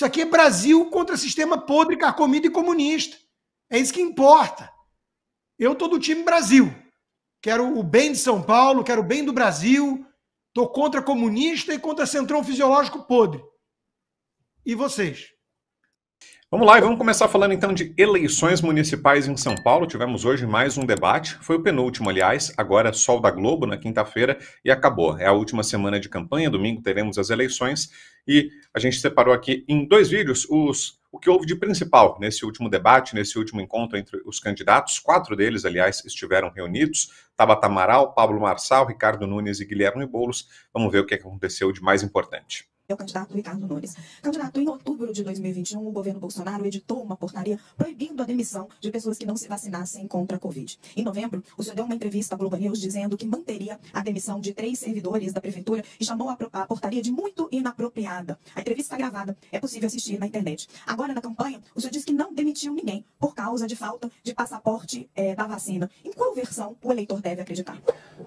Isso aqui é Brasil contra sistema podre, carcomido e comunista. É isso que importa. Eu estou do time Brasil. Quero o bem de São Paulo, quero o bem do Brasil. Estou contra comunista e contra centrão fisiológico podre. E vocês? Vamos lá e vamos começar falando então de eleições municipais em São Paulo. Tivemos hoje mais um debate, foi o penúltimo, aliás, agora Sol da Globo na quinta-feira e acabou. É a última semana de campanha, domingo teremos as eleições e a gente separou aqui em 2 vídeos o que houve de principal nesse último debate, nesse último encontro entre os candidatos. 4 deles, aliás, estiveram reunidos: Tabata Amaral, Pablo Marçal, Ricardo Nunes e Guilherme Boulos. Vamos ver o que aconteceu de mais importante. É o candidato Ricardo Nunes. Candidato, em outubro de 2021, o governo Bolsonaro editou uma portaria proibindo a demissão de pessoas que não se vacinassem contra a Covid. Em novembro, o senhor deu uma entrevista à Globo News dizendo que manteria a demissão de 3 servidores da prefeitura e chamou a portaria de muito inapropriada. A entrevista está gravada, é possível assistir na internet. Agora, na campanha, o senhor disse que não demitiu ninguém por causa de falta de passaporte da vacina. Em qual versão o eleitor deve acreditar?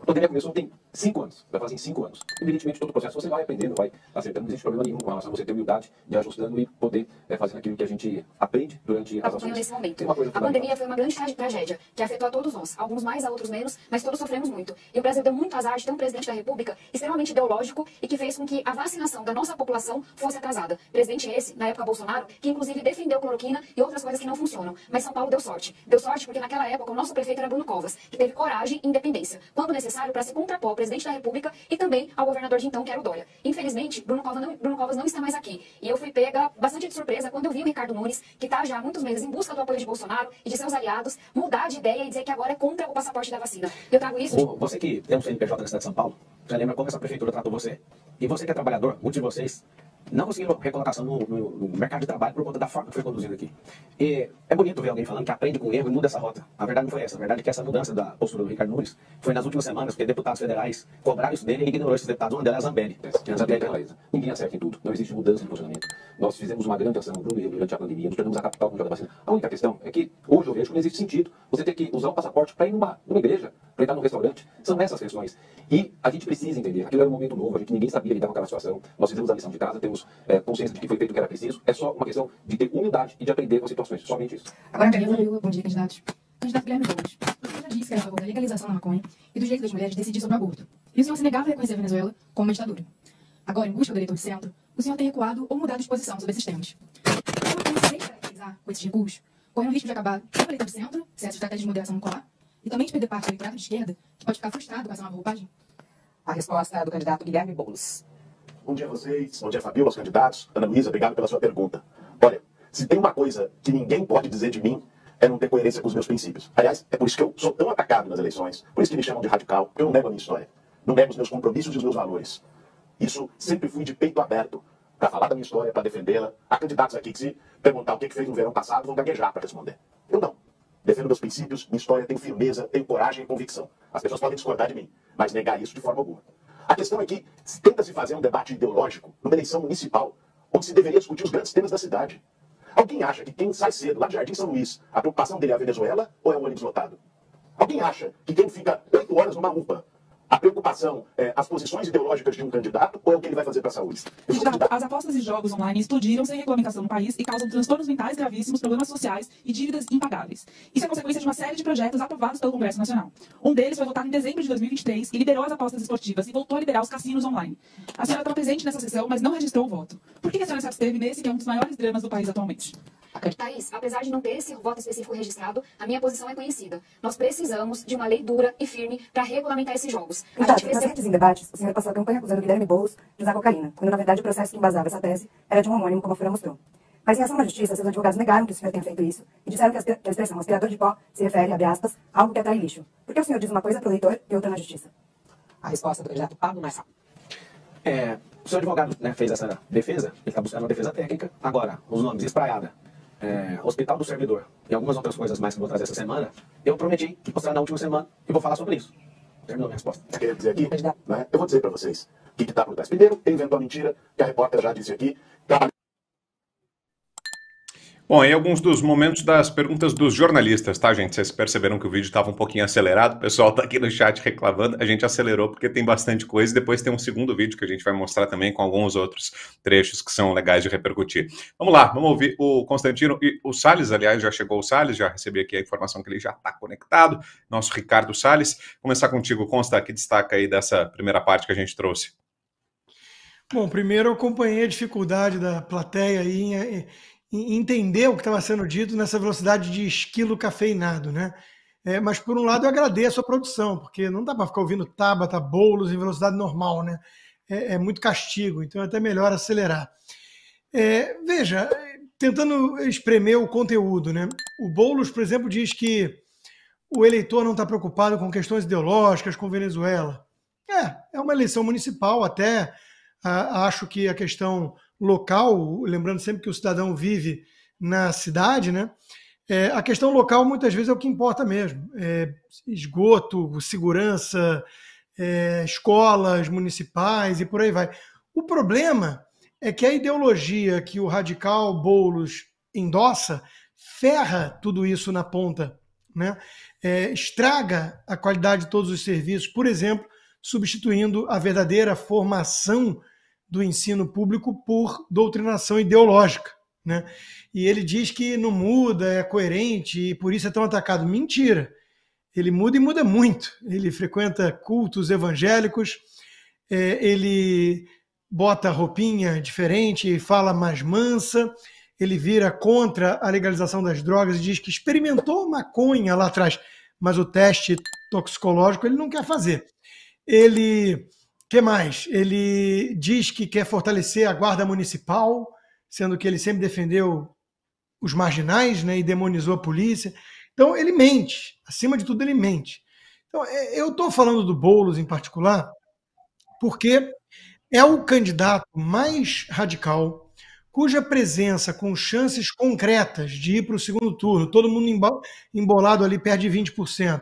A pandemia começou tem 5 anos, vai fazer em 5 anos. Evidentemente, todo o processo você vai aprendendo, vai acertando, não existe problema nenhum com relação a você ter humildade de ir ajustando e poder fazer aquilo que a gente aprende durante as ações. Nesse momento. A pandemia foi uma grande tragédia, que afetou a todos nós, alguns mais, a outros menos, mas todos sofremos muito. E o Brasil deu muito azar de ter um presidente da República extremamente ideológico e que fez com que a vacinação da nossa população fosse atrasada. Presidente esse, na época Bolsonaro, que inclusive defendeu cloroquina e outras coisas que não funcionam. Mas São Paulo deu sorte. Deu sorte porque naquela época o nosso prefeito era Bruno Covas, que teve coragem e independência, quando necessário, para se contrapor ao presidente da República e também ao governador de então, que era o Dória. Infelizmente, Bruno Covas não está mais aqui. E eu fui pega bastante de surpresa quando eu vi o Ricardo Nunes, que está já há muitos meses em busca do apoio de Bolsonaro e de seus aliados, mudar de ideia e dizer que agora é contra o passaporte da vacina. Eu trago isso... Você que tem um CNPJ na cidade de São Paulo, já lembra como essa prefeitura tratou você? E você que é trabalhador, muitos de vocês não conseguiram recolocação no mercado de trabalho por conta da forma que foi conduzido aqui. E é bonito ver alguém falando que aprende com erro e muda essa rota. A verdade não foi essa. A verdade é que essa mudança da postura do Ricardo Nunes foi nas últimas semanas, porque deputados federais cobraram isso dele e ele ignorou esses deputados. Uma delas é a Zambelli. Ninguém acerta em tudo. Não existe mudança de posicionamento. Nós fizemos uma grande ação durante a pandemia, nos tornamos a capital mundial da vacina. A única questão é que hoje eu vejo que não existe sentido você ter que usar o passaporte para ir numa igreja, para entrar num restaurante. São essas questões. E a gente precisa entender. Aquilo era um momento novo, ninguém sabia lidar com aquela situação. Nós fizemos a lição de casa, temos consciência de que foi feito o que era preciso. É só uma questão de ter humildade e de aprender com as situações. Somente isso. Agora, bom dia, candidatos. Candidato Guilherme Boulos, o senhor já disse que era a favor da legalização da maconha e do direito das mulheres de decidir sobre o aborto. E o senhor se negava a reconhecer a Venezuela como uma ditadura. Agora, em busca do eleitor de centro, o senhor tem recuado ou mudado de posição sobre esses temas. O senhor pensa em se caracterizar com esses recuos, correndo o risco de acabar com o eleitor de centro, se essa estratégia de moderação não colar, e também de perder parte do eleitorado de esquerda, que pode ficar frustrado com essa nova roupagem? A resposta é do candidato Guilherme Boulos. Bom dia a vocês, bom dia Fabio, aos candidatos. Ana Luísa, obrigado pela sua pergunta. Olha, se tem uma coisa que ninguém pode dizer de mim, é não ter coerência com os meus princípios. Aliás, é por isso que eu sou tão atacado nas eleições, por isso que me chamam de radical, porque eu não nego a minha história, não nego os meus compromissos e os meus valores. Isso sempre fui de peito aberto para falar da minha história, para defendê-la. Há candidatos aqui que se perguntar o que fez no verão passado, vão gaguejar para responder. Eu não. Defendo meus princípios, minha história, tenho firmeza, tenho coragem e convicção. As pessoas podem discordar de mim, mas negar isso de forma alguma. A questão é que tenta-se fazer um debate ideológico numa eleição municipal, onde se deveria discutir os grandes temas da cidade. Alguém acha que quem sai cedo lá de Jardim São Luís, a preocupação dele é a Venezuela ou é o ônibus lotado? Alguém acha que quem fica 8 horas numa UPA, a preocupação é as posições ideológicas de um candidato ou é o que ele vai fazer para a saúde? As apostas e jogos online explodiram sem regulamentação no país e causam transtornos mentais gravíssimos, problemas sociais e dívidas impagáveis. Isso é consequência de uma série de projetos aprovados pelo Congresso Nacional. Um deles foi votado em dezembro de 2023 e liberou as apostas esportivas e voltou a liberar os cassinos online. A senhora estava presente nessa sessão, mas não registrou o voto. Por que a senhora se absteve nesse que é um dos maiores dramas do país atualmente? Thaís, apesar de não ter esse voto específico registrado, a minha posição é conhecida. Nós precisamos de uma lei dura e firme para regulamentar esses jogos. Em debates, o senhor passou a campanha acusando Guilherme Boulos de usar cocaína, quando na verdade o processo que embasava essa tese era de um homônimo, como a Folha mostrou. Mas em ação na justiça, seus advogados negaram que o senhor tenha feito isso e disseram que a expressão aspirador de pó se refere, abre aspas, a algo que atrai lixo. Por que o senhor diz uma coisa para o leitor e outra na justiça? A resposta do candidato Pablo Marçal. O seu advogado fez essa defesa, ele está buscando uma defesa técnica. Agora, os nomes Espraiada, Hospital do Servidor e algumas outras coisas mais que eu vou trazer essa semana, eu prometi mostrar na última semana e vou falar sobre isso. Terminou minha resposta. Você queria dizer aqui? Né? Eu vou dizer para vocês o que está por trás. Primeiro, ele inventou a mentira que a repórter já disse aqui. Bom, aí alguns dos momentos das perguntas dos jornalistas, tá, gente? Vocês perceberam que o vídeo estava um pouquinho acelerado, o pessoal tá aqui no chat reclamando, a gente acelerou porque tem bastante coisa, e depois tem um segundo vídeo que a gente vai mostrar também com alguns outros trechos que são legais de repercutir. Vamos lá, vamos ouvir o Constantino e o Salles, aliás, já chegou o Salles, já recebi aqui a informação que ele já está conectado, nosso Ricardo Salles. Começar contigo, Consta, que destaca aí dessa primeira parte que a gente trouxe? Bom, primeiro eu acompanhei a dificuldade da plateia aí em entender o que estava sendo dito nessa velocidade de esquilo cafeinado, né? Mas, por um lado, eu agradeço a produção, porque não dá para ficar ouvindo Tabata, Boulos em velocidade normal, né? É muito castigo, então é até melhor acelerar. Veja, tentando espremer o conteúdo, né? O Boulos, por exemplo, diz que o eleitor não está preocupado com questões ideológicas, com Venezuela. É uma eleição municipal, até acho que a questão local, lembrando sempre que o cidadão vive na cidade, né? A questão local muitas vezes é o que importa mesmo. Esgoto, segurança, escolas municipais e por aí vai. O problema é que a ideologia que o radical Boulos endossa ferra tudo isso na ponta, né? Estraga a qualidade de todos os serviços, por exemplo, substituindo a verdadeira formação do ensino público por doutrinação ideológica, né? E ele diz que não muda, é coerente e por isso é tão atacado. Mentira! Ele muda e muda muito. Ele frequenta cultos evangélicos, ele bota roupinha diferente e fala mais mansa, ele vira contra a legalização das drogas e diz que experimentou maconha lá atrás, mas o teste toxicológico ele não quer fazer. Que mais? Ele diz que quer fortalecer a guarda municipal, sendo que ele sempre defendeu os marginais, né, e demonizou a polícia. Então ele mente, acima de tudo ele mente. Então eu estou falando do Boulos em particular porque é o candidato mais radical, cuja presença com chances concretas de ir para o segundo turno, todo mundo embolado ali perto de 20%,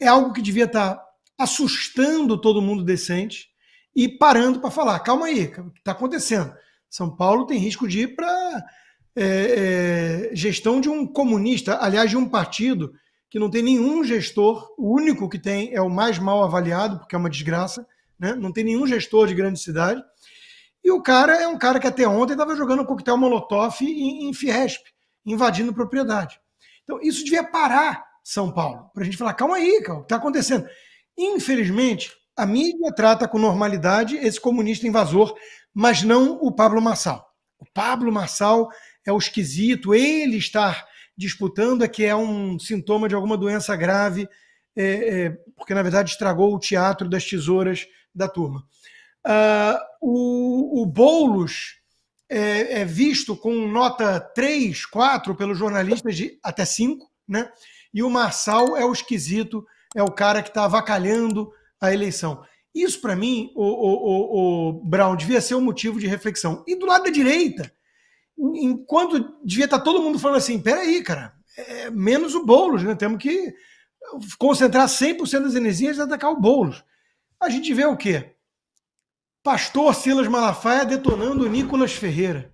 é algo que devia estar assustando todo mundo decente e parando para falar, calma aí, o que está acontecendo? São Paulo tem risco de ir para gestão de um comunista, aliás, de um partido que não tem nenhum gestor, o único que tem é o mais mal avaliado, porque é uma desgraça, né? Não tem nenhum gestor de grande cidade, e o cara é um cara que até ontem estava jogando coquetel Molotov em Fiesp, invadindo propriedade. Então isso devia parar São Paulo, para a gente falar, calma aí, cara, o que está acontecendo? Infelizmente, a mídia trata com normalidade esse comunista invasor, mas não o Pablo Marçal. O Pablo Marçal é o esquisito, ele estar disputando é que é um sintoma de alguma doença grave, porque na verdade estragou o teatro das tesouras da turma. O Boulos é visto com nota 3, 4 pelos jornalistas de até 5, né? E o Marçal é o esquisito, é o cara que está avacalhando a eleição. Isso, para mim, o Brown, devia ser um motivo de reflexão. E do lado da direita, enquanto devia estar todo mundo falando assim, peraí, cara, menos o Boulos, né? Temos que concentrar 100% das energias e atacar o Boulos. A gente vê o quê? Pastor Silas Malafaia detonando o Nicolas Ferreira.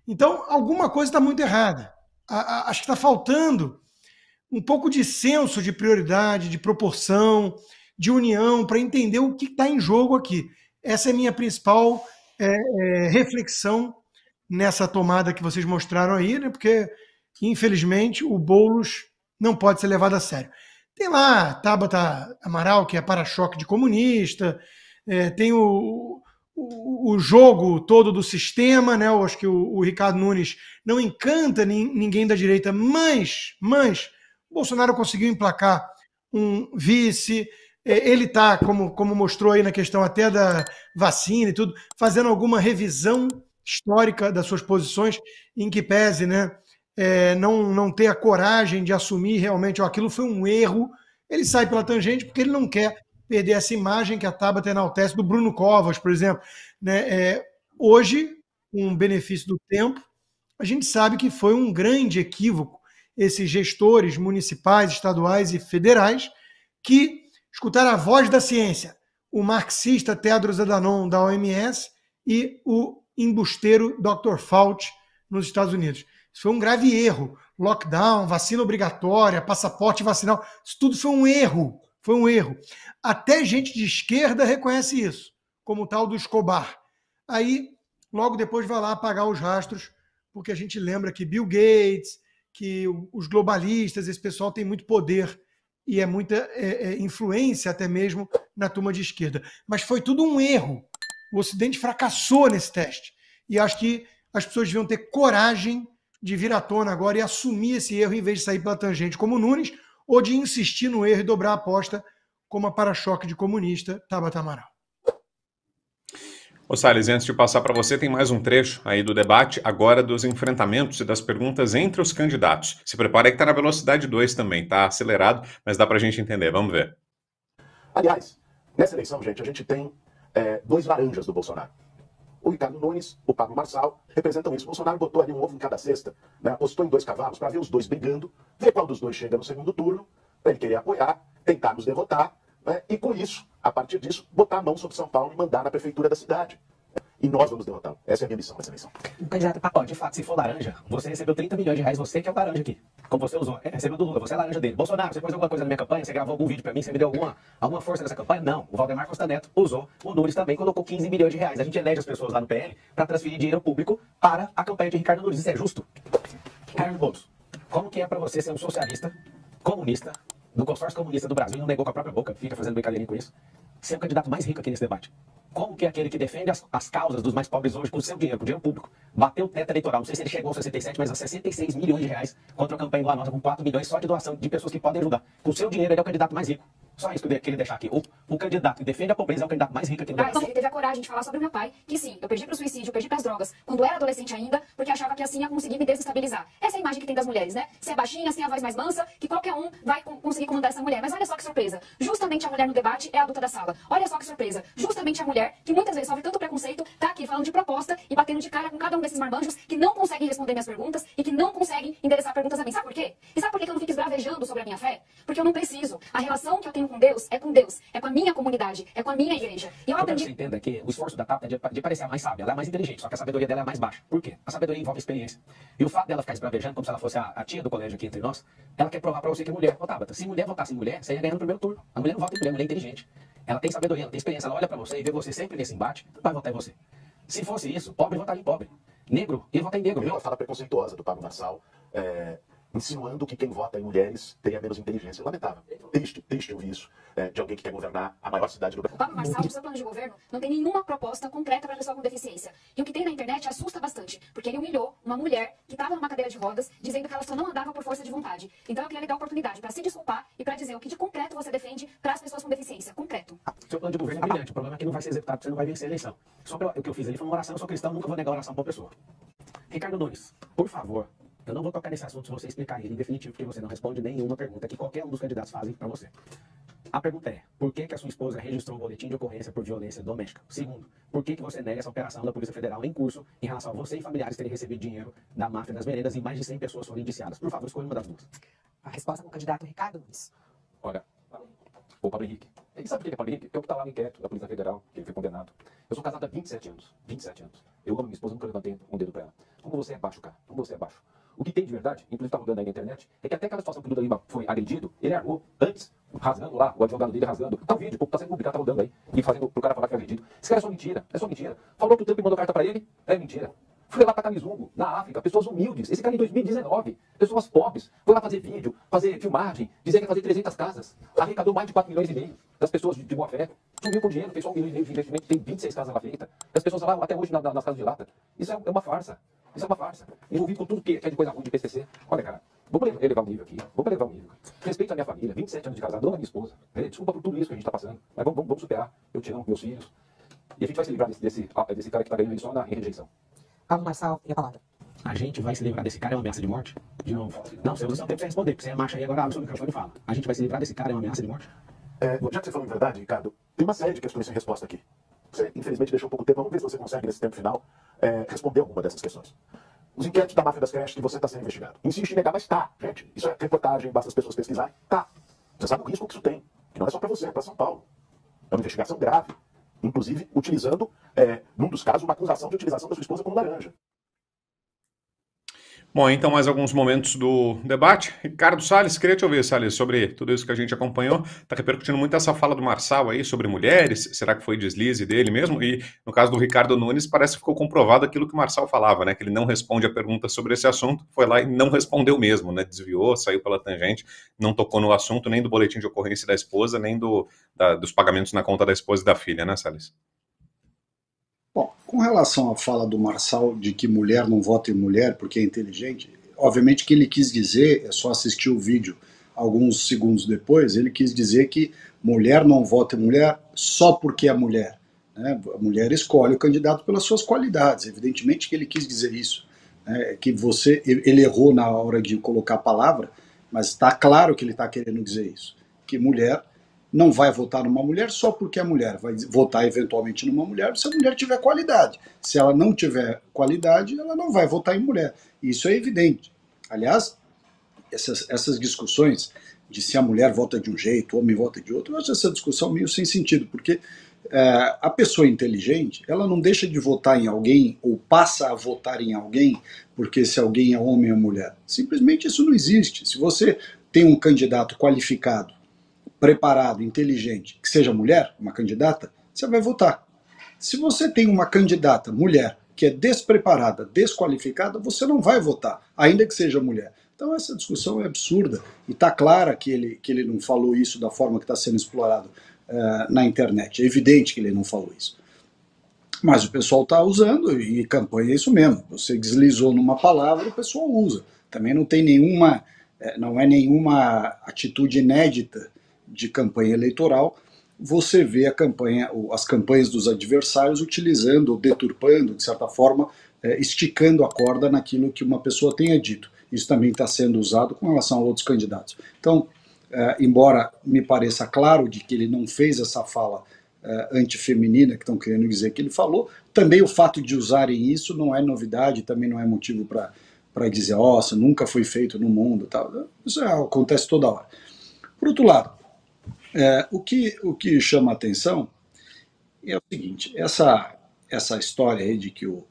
Então, alguma coisa está muito errada. Acho que está faltando um pouco de senso de prioridade, de proporção, de união, para entender o que está em jogo aqui. Essa é a minha principal reflexão nessa tomada que vocês mostraram aí, né? Porque, infelizmente, o Boulos não pode ser levado a sério. Tem lá Tabata Amaral, que é para-choque de comunista, tem o jogo todo do sistema, né? Eu acho que o Ricardo Nunes não encanta ninguém da direita, mas o Bolsonaro conseguiu emplacar um vice, ele está, como mostrou aí na questão até da vacina e tudo, fazendo alguma revisão histórica das suas posições, em que pese, né, não ter a coragem de assumir realmente aquilo foi um erro, ele sai pela tangente porque ele não quer perder essa imagem que a Tabata enaltece do Bruno Covas, por exemplo. Né? Hoje, com o benefício do tempo, a gente sabe que foi um grande equívoco esses gestores municipais, estaduais e federais que escutaram a voz da ciência, o marxista Tedros Adhanom da OMS e o embusteiro Dr. Fauci nos Estados Unidos. Isso foi um grave erro. Lockdown, vacina obrigatória, passaporte vacinal, isso tudo foi um erro. Foi um erro. Até gente de esquerda reconhece isso, como o tal do Escobar. Aí, logo depois, vai lá apagar os rastros, porque a gente lembra que Bill Gates, que os globalistas, esse pessoal tem muito poder e é muita influência até mesmo na turma de esquerda. Mas foi tudo um erro. O Ocidente fracassou nesse teste. E acho que as pessoas deviam ter coragem de vir à tona agora e assumir esse erro em vez de sair pela tangente como o Nunes, ou de insistir no erro e dobrar a aposta como a para-choque de comunista Tabata Amaral. Ô Salles, antes de passar para você, tem mais um trecho aí do debate, agora dos enfrentamentos e das perguntas entre os candidatos. Se prepara aí que está na velocidade 2 também, tá acelerado, mas dá para a gente entender. Vamos ver. Aliás, nessa eleição, gente, a gente tem dois laranjas do Bolsonaro. O Ricardo Nunes, o Pablo Marçal, representam isso. O Bolsonaro botou ali um ovo em cada cesta, né? Apostou em 2 cavalos para ver os dois brigando, ver qual dos dois chega no segundo turno, para ele querer apoiar, tentar nos derrotar, né? E com isso, a partir disso, botar a mão sobre São Paulo e mandar na prefeitura da cidade. E nós vamos derrotá-lo. Essa é a minha missão, essa eleição. Candidato, de fato, se for laranja, você recebeu 30 milhões de reais, você que é o laranja aqui. Como você usou. Recebeu do Lula, você é laranja dele. Bolsonaro, você pôs alguma coisa na minha campanha? Você gravou algum vídeo pra mim? Você me deu alguma força nessa campanha? Não. O Valdemar Costa Neto usou. O Nunes também colocou 15 milhões de reais. A gente elege as pessoas lá no PL pra transferir dinheiro público para a campanha de Ricardo Nunes. Isso é justo? Ricardo Boulos, como que é pra você ser um socialista, comunista, do consórcio comunista do Brasil, e não negou com a própria boca, fica fazendo brincadeirinha com isso, ser o candidato mais rico aqui nesse debate? Como que é aquele que defende as causas dos mais pobres hoje com o seu dinheiro, com o dinheiro público, bateu o teto eleitoral, não sei se ele chegou aos 67, mas a 66 milhões de reais contra a campanha do Nossa, com 4 milhões só de doação de pessoas que podem ajudar. Com o seu dinheiro, ele é o candidato mais rico. Só isso que ele deixar aqui. O candidato que defende a pobreza é o candidato mais rico aqui no Brasil. Ele teve a coragem de falar sobre meu pai, que sim, eu perdi pro suicídio, eu perdi pras drogas, quando era adolescente ainda, porque achava que assim ia conseguir me desestabilizar. Essa é a imagem que tem das mulheres, né? Se é baixinha, se tem a voz mais mansa, que qualquer um vai conseguir comandar essa mulher. Mas olha só que surpresa. Justamente a mulher no debate é a adulta da sala. Olha só que surpresa. Justamente a mulher, que muitas vezes sofre tanto preconceito, tá aqui falando de proposta e batendo de cara com cada um desses marmanjos que não conseguem responder minhas perguntas e que não conseguem endereçar perguntas a mim. Sabe por quê? E sabe por que eu não fico esbravejando sobre a minha fé? Porque eu não preciso. A relação que eu tenho com Deus é com Deus. É com a minha comunidade, é com a minha igreja. E eu aprendi... Você entenda que o esforço da Tata é de parecer a mais sábia, ela é mais inteligente, só que a sabedoria dela é mais baixa. Por quê? A sabedoria envolve experiência. E o fato dela ficar esbravejando, como se ela fosse a tia do colégio aqui entre nós, ela quer provar pra você que mulher votava. Se mulher votasse em mulher, você ia ganhar no primeiro turno. A mulher não vota em mulher, a mulher é inteligente. Ela tem sabedoria, ela tem experiência, ela olha pra você e vê você sempre nesse embate, vai votar em você. Se fosse isso, pobre votaria em pobre. Negro, ia votar em negro. Uma fala preconceituosa do Pablo Marçal, insinuando que quem vota em mulheres teria menos inteligência. Lamentável. Triste ouvir isso de alguém que quer governar a maior cidade do Brasil. O Pablo Marçal, no seu plano de governo, não tem nenhuma proposta concreta para pessoa com deficiência. E o que tem na internet assusta bastante, porque ele humilhou uma mulher que estava numa cadeira de rodas, dizendo que ela só não andava por força de vontade. Então eu queria lhe dar a oportunidade para se desculpar e para dizer o que de concreto você defende para as pessoas com deficiência. Concreto. Seu plano de governo é brilhante, o problema é que não vai ser executado, você não vai vencer a eleição. Só o que eu fiz ali foi uma oração, eu sou cristão, nunca vou negar a oração para uma pessoa. Ricardo Nunes, por favor, eu não vou tocar nesse assunto se você explicar ele em definitivo, porque você não responde nenhuma pergunta que qualquer um dos candidatos fazem para você. A pergunta é, por que a sua esposa registrou um boletim de ocorrência por violência doméstica? Segundo, por que você nega essa operação da Polícia Federal em curso em relação a você e familiares terem recebido dinheiro da máfia das veredas e mais de 100 pessoas foram indiciadas? Por favor, escolha uma das duas. A resposta com o candidato Ricardo Nunes. Olha, o Pablo Henrique. E sabe por que é Pablo Henrique? Eu que estava lá no inquérito da Polícia Federal, que ele foi condenado. Eu sou casado há 27 anos. 27 anos. Eu amo minha esposa, nunca levantei um dedo pra ela. Como você é baixo, cara. Como você é baixo. O que tem de verdade, inclusive tá rodando aí na internet, é que até aquela situação que o Lula Lima foi agredido, ele armou antes, rasgando lá, o advogado dele rasgando. Tá o vídeo, tá sendo publicado, tá rodando aí. E fazendo pro cara falar que foi agredido. Esse cara é só mentira, é só mentira. Falou que o Trump mandou carta pra ele, é mentira. Foi lá pra Camisungo, na África, pessoas humildes. Esse cara em 2019, pessoas pobres, foi lá fazer vídeo, fazer filmagem, dizer que ia fazer 300 casas, arrecadou mais de 4 milhões e meio das pessoas de boa fé, sumiu com dinheiro, fez só 1,5 milhão de investimento, tem 26 casas lá feitas, as pessoas lá até hoje nas casas de lata. Isso é uma farsa. Isso é uma farsa. Envolvido com tudo que é de coisa ruim de PCC. Olha, cara, vamos elevar o nível aqui. Vamos elevar o nível. Respeito a minha família, 27 anos de casado, amo a minha esposa. Desculpa por tudo isso que a gente tá passando, mas vamos superar. Eu te amo, meus filhos. E a gente vai se livrar desse cara que tá ganhando aí só em rejeição. Pablo Marçal, tem a palavra. A gente vai se livrar desse cara, é uma ameaça de morte? De novo. Não, você usa seu tempo pra responder, porque você é macho aí agora, abre o seu microfone e fala. A gente vai se livrar desse cara, é uma ameaça de morte? Já que você falou em verdade, Ricardo, tem uma série de questões sem resposta aqui. Você, infelizmente, deixou pouco tempo. Vamos ver se você consegue, nesse tempo final, responder alguma dessas questões. Os inquéritos da máfia das creches que você está sendo investigado. Insiste em negar, mas tá, gente. Isso é reportagem, basta as pessoas pesquisarem. Tá. Você sabe o risco que isso tem. Que não é só para você, é para São Paulo. É uma investigação grave. Inclusive, utilizando, num dos casos, uma acusação de utilização da sua esposa como laranja. Bom, então mais alguns momentos do debate. Ricardo Salles, queria te ouvir, Salles, sobre tudo isso que a gente acompanhou. Está repercutindo muito essa fala do Marçal aí sobre mulheres. Será que foi deslize dele mesmo? E no caso do Ricardo Nunes, parece que ficou comprovado aquilo que o Marçal falava, né? Que ele não responde a pergunta sobre esse assunto. Foi lá e não respondeu mesmo, né? Desviou, saiu pela tangente, não tocou no assunto nem do boletim de ocorrência da esposa, nem dos pagamentos na conta da esposa e da filha, né, Salles? Bom, com relação à fala do Marçal de que mulher não vota em mulher porque é inteligente, obviamente que ele quis dizer, é só assistir o vídeo alguns segundos depois, ele quis dizer que mulher não vota em mulher só porque é mulher. Né? A mulher escolhe o candidato pelas suas qualidades, evidentemente que ele quis dizer isso. Né? Que ele errou na hora de colocar a palavra, mas está claro que ele está querendo dizer isso, que mulher não vai votar numa mulher só porque é mulher, vai votar eventualmente numa mulher se a mulher tiver qualidade. Se ela não tiver qualidade, ela não vai votar em mulher. Isso é evidente. Aliás, essas discussões de se a mulher vota de um jeito, o homem vota de outro, eu acho essa discussão meio sem sentido, porque a pessoa inteligente, ela não deixa de votar em alguém ou passa a votar em alguém porque esse alguém é homem ou mulher. Simplesmente isso não existe. Se você tem um candidato qualificado, preparado, inteligente, que seja mulher, uma candidata, você vai votar. Se você tem uma candidata mulher que é despreparada, desqualificada, você não vai votar, ainda que seja mulher. Então essa discussão é absurda e está clara que ele não falou isso da forma que está sendo explorado na internet. É evidente que ele não falou isso. Mas o pessoal está usando e campanha é isso mesmo. Você deslizou numa palavra, o pessoal usa. Também não tem não é nenhuma atitude inédita de campanha eleitoral. Você vê as campanhas dos adversários utilizando ou deturpando, de certa forma, esticando a corda naquilo que uma pessoa tenha dito. Isso também está sendo usado com relação a outros candidatos. Então, embora me pareça claro de que ele não fez essa fala antifeminina que estão querendo dizer que ele falou, também o fato de usarem isso não é novidade, também não é motivo para dizer, nossa, nunca foi feito no mundo. Tal. Isso acontece toda hora. Por outro lado, o que chama a atenção é o seguinte, essa história aí de que o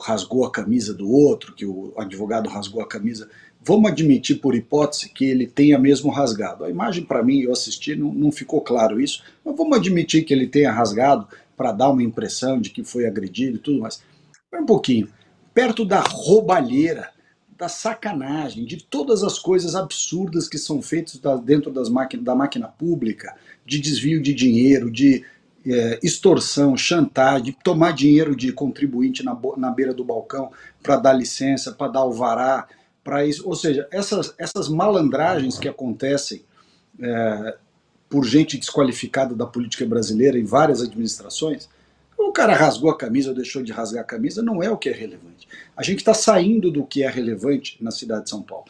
rasgou a camisa do outro, que o advogado rasgou a camisa, vamos admitir por hipótese que ele tenha mesmo rasgado. A imagem para mim, eu assisti, não ficou claro isso, mas vamos admitir que ele tenha rasgado para dar uma impressão de que foi agredido e tudo mais. Espera um pouquinho, perto da roubalheira, da sacanagem, de todas as coisas absurdas que são feitas dentro da máquina pública, de desvio de dinheiro, de extorsão, chantagem, de tomar dinheiro de contribuinte na beira do balcão para dar licença, para dar alvará, para isso. Ou seja, essas malandragens que acontecem por gente desqualificada da política brasileira em várias administrações, o cara rasgou a camisa ou deixou de rasgar a camisa, não é o que é relevante. A gente está saindo do que é relevante na cidade de São Paulo.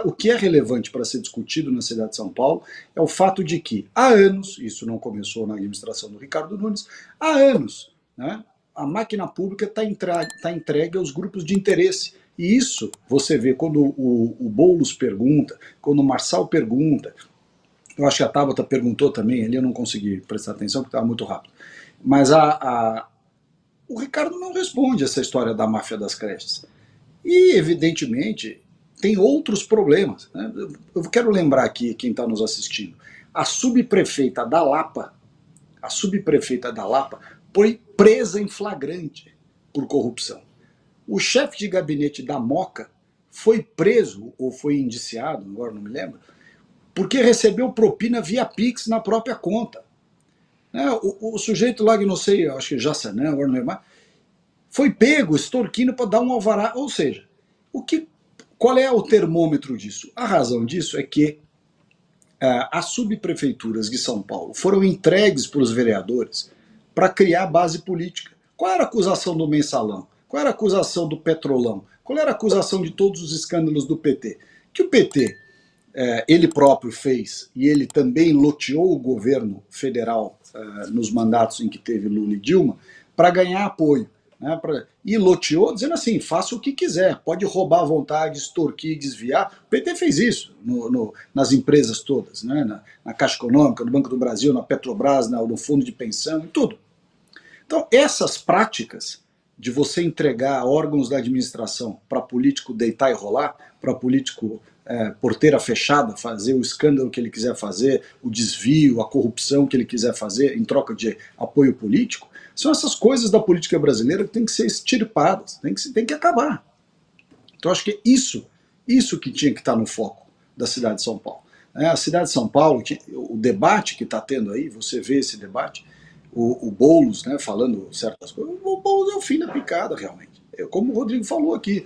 O que é relevante para ser discutido na cidade de São Paulo é o fato de que, há anos, isso não começou na administração do Ricardo Nunes, há anos, né, a máquina pública está entregue aos grupos de interesse. E isso você vê quando o Boulos pergunta, quando o Marçal pergunta, eu acho que a Tabata perguntou também, ali eu não consegui prestar atenção porque estava muito rápido. Mas o Ricardo não responde essa história da máfia das creches. E, evidentemente, tem outros problemas. Né? Eu quero lembrar aqui, quem está nos assistindo, a subprefeita da Lapa foi presa em flagrante por corrupção. O chefe de gabinete da Moca foi preso, ou foi indiciado, agora não me lembro, porque recebeu propina via Pix na própria conta. O sujeito lá, que não sei, acho que Jaçanã, agora não lembro mais, foi pego extorquindo para dar um alvará. Ou seja, qual é o termômetro disso? A razão disso é que as subprefeituras de São Paulo foram entregues para os vereadores para criar base política. Qual era a acusação do Mensalão? Qual era a acusação do Petrolão? Qual era a acusação de todos os escândalos do PT? Que o PT, ele próprio fez, e ele também loteou o governo federal nos mandatos em que teve Lula e Dilma, para ganhar apoio. Né, e loteou dizendo assim, faça o que quiser, pode roubar à vontade, extorquir, desviar. O PT fez isso nas empresas todas, né, na Caixa Econômica, no Banco do Brasil, na Petrobras, no Fundo de Pensão, em tudo. Então essas práticas de você entregar órgãos da administração para político deitar e rolar, para político porteira fechada, fazer o escândalo que ele quiser fazer, o desvio, a corrupção que ele quiser fazer em troca de apoio político, são essas coisas da política brasileira que tem que ser extirpadas, tem que acabar. Então acho que isso que tinha que estar no foco da cidade de São Paulo. A cidade de São Paulo, o debate que está tendo aí, você vê esse debate, o Boulos, né, falando certas coisas, o Boulos é o fim da picada, realmente. Como o Rodrigo falou aqui,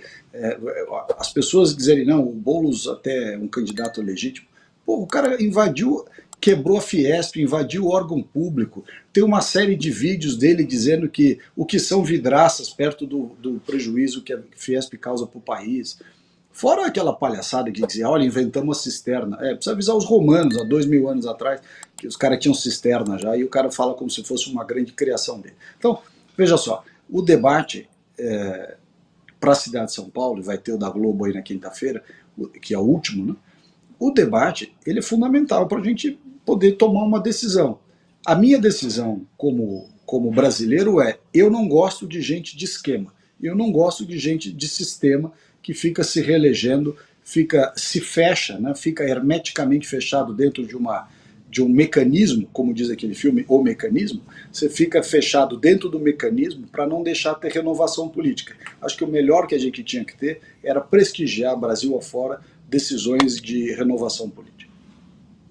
as pessoas dizerem, não, o Boulos até é um candidato legítimo. Pô, o cara invadiu, quebrou a Fiesp, invadiu o órgão público, tem uma série de vídeos dele dizendo que o que são vidraças perto do prejuízo que a Fiesp causa para o país. Fora aquela palhaçada que dizia, olha, inventamos a cisterna. Precisa avisar os romanos, há 2000 anos atrás, que os caras tinham cisterna já, e o cara fala como se fosse uma grande criação dele. Então, veja só, o debate para a cidade de São Paulo, e vai ter o da Globo aí na quinta-feira, que é o último, né? O debate ele é fundamental para a gente poder tomar uma decisão. A minha decisão como brasileiro eu não gosto de gente de esquema, eu não gosto de gente de sistema que fica se reelegendo, se fecha, né, fica hermeticamente fechado dentro de um mecanismo, como diz aquele filme, O Mecanismo, você fica fechado dentro do mecanismo para não deixar ter renovação política. Acho que o melhor que a gente tinha que ter era prestigiar, Brasil afora, decisões de renovação política.